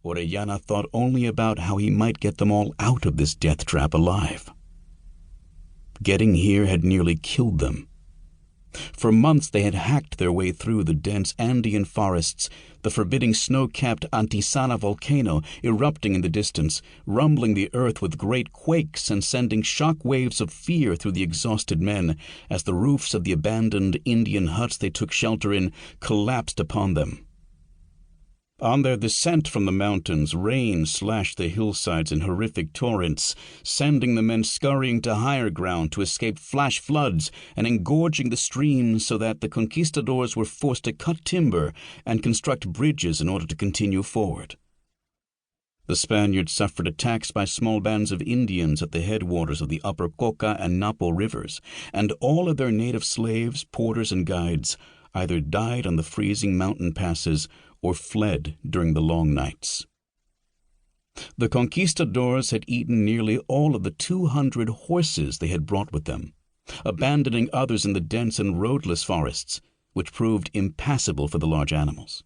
Orellana thought only about how he might get them all out of this death trap alive. Getting here had nearly killed them. For months they had hacked their way through the dense Andean forests, the forbidding snow-capped Antisana volcano erupting in the distance, rumbling the earth with great quakes and sending shock waves of fear through the exhausted men as the roofs of the abandoned Indian huts they took shelter in collapsed upon them. On their descent from the mountains, rain slashed the hillsides in horrific torrents, sending the men scurrying to higher ground to escape flash floods and engorging the streams so that the conquistadors were forced to cut timber and construct bridges in order to continue forward. The Spaniards suffered attacks by small bands of Indians at the headwaters of the upper Coca and Napo rivers, and all of their native slaves, porters, and guides either died on the freezing mountain passes or fled during the long nights. The conquistadors had eaten nearly all of the 200 horses they had brought with them, abandoning others in the dense and roadless forests, which proved impassable for the large animals.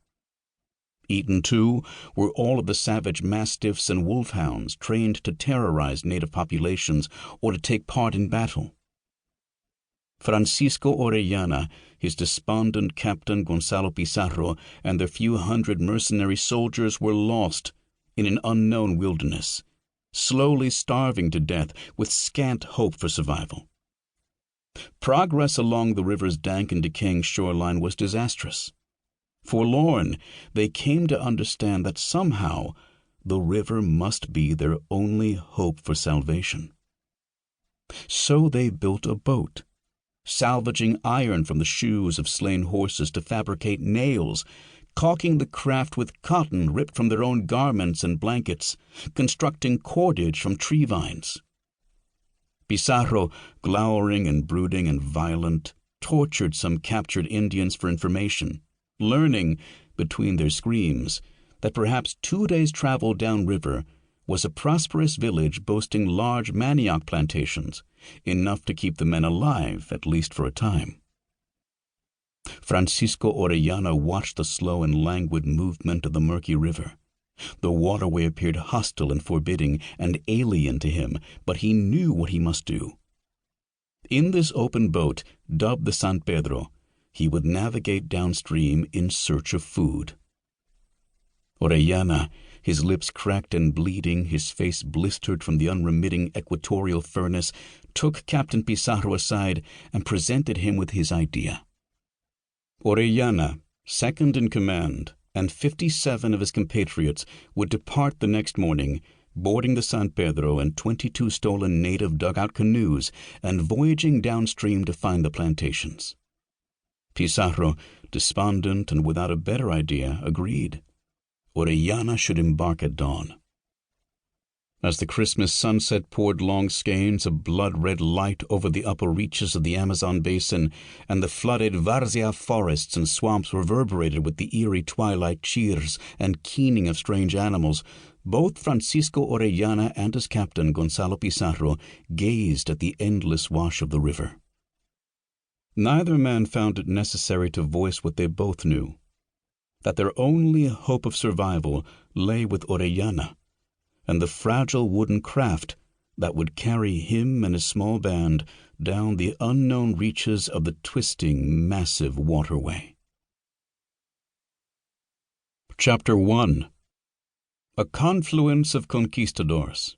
Eaten, too, were all of the savage mastiffs and wolfhounds trained to terrorize native populations or to take part in battle. Francisco Orellana, his despondent captain Gonzalo Pizarro, and their few hundred mercenary soldiers were lost in an unknown wilderness, slowly starving to death with scant hope for survival. Progress along the river's dank and decaying shoreline was disastrous. Forlorn, they came to understand that somehow the river must be their only hope for salvation. So they built a boat, salvaging iron from the shoes of slain horses to fabricate nails, caulking the craft with cotton ripped from their own garments and blankets, constructing cordage from tree vines. Pizarro, glowering and brooding and violent, tortured some captured Indians for information, learning, between their screams, that perhaps 2 days' travel downriver was a prosperous village boasting large manioc plantations, enough to keep the men alive, at least for a time. Francisco Orellana watched the slow and languid movement of the murky river. The waterway appeared hostile and forbidding and alien to him, but he knew what he must do. In this open boat, dubbed the San Pedro, he would navigate downstream in search of food. Orellana, his lips cracked and bleeding, his face blistered from the unremitting equatorial furnace, took Captain Pizarro aside and presented him with his idea. Orellana, second in command, and 57 of his compatriots would depart the next morning, boarding the San Pedro and 22 stolen native dugout canoes and voyaging downstream to find the plantations. Pizarro, despondent and without a better idea, agreed. Orellana should embark at dawn. As the Christmas sunset poured long skeins of blood-red light over the upper reaches of the Amazon basin, and the flooded Várzea forests and swamps reverberated with the eerie twilight cheers and keening of strange animals, both Francisco Orellana and his captain Gonzalo Pizarro gazed at the endless wash of the river. Neither man found it necessary to voice what they both knew, that their only hope of survival lay with Orellana and the fragile wooden craft that would carry him and his small band down the unknown reaches of the twisting, massive waterway. Chapter 1. A Confluence of Conquistadors.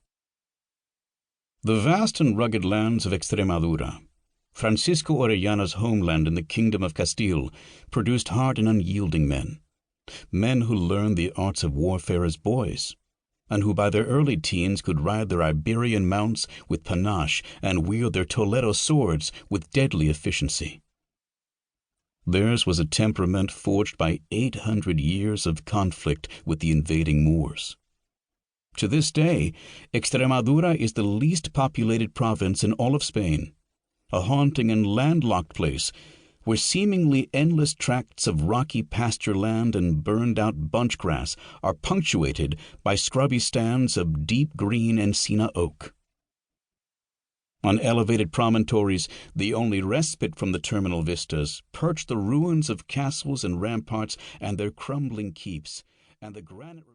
The vast and rugged lands of Extremadura, Francisco Orellana's homeland in the Kingdom of Castile, produced hard and unyielding men who learned the arts of warfare as boys, and who by their early teens could ride their Iberian mounts with panache and wield their Toledo swords with deadly efficiency. Theirs was a temperament forged by 800 years of conflict with the invading Moors. To this day, Extremadura is the least populated province in all of Spain, a haunting and landlocked place where seemingly endless tracts of rocky pasture land and burned-out bunch grass are punctuated by scrubby stands of deep green encina oak. On elevated promontories, the only respite from the terminal vistas, perch the ruins of castles and ramparts and their crumbling keeps, and the granite